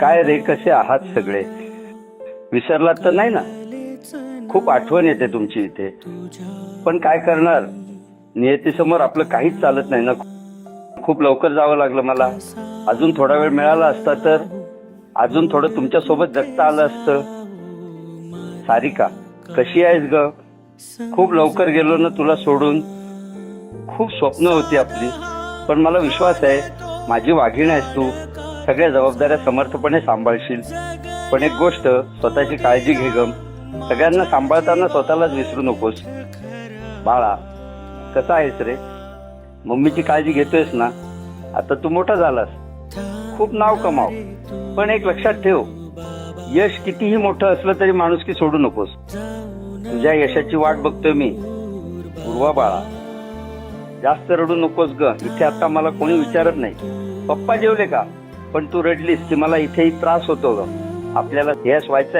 काय रे, कसे आहात सगळे? विसरलात तर नाही ना? खूप आठवण येते तुमची इथे. पण काय करणार, नियतीसमोर आपलं काहीच चालत नाही ना. खूप लवकर जावं लागलं मला. अजून थोडा वेळ मिळाला असता तर अजून थोडं तुमच्या सोबत जगता आलं असतं. सारिका, कशी आहेस ग? खूप लवकर गेलो ना तुला सोडून. खूप स्वप्न होती आपली, पण मला विश्वास आहे माझी वाघीण आहेस तू. सगळ्या जबाबदाऱ्या समर्थपणे सांभाळशील. पण एक गोष्ट, स्वतःची काळजी घे ग. सगळ्यांना सांभाळताना स्वतःलाच विसरू नकोस. बाळा, कसा आहेस रे? मम्मीची काळजी घेतोयस ना? आता तू मोठा झालास, खूप नाव कमाव. पण एक लक्षात ठेव, यश कितीही मोठं असलं तरी माणुसकी सोडू नकोस. तुझ्या यशाची वाट बघतोय मी. पूर्वा बाळा, जास्त रडू नकोस ग. इथे आता मला कोणी विचारत नाही पप्पा जेवले का, पण तू रडलीस की मला इथेही त्रास होतो ग. आपल्याला यश व्हायचं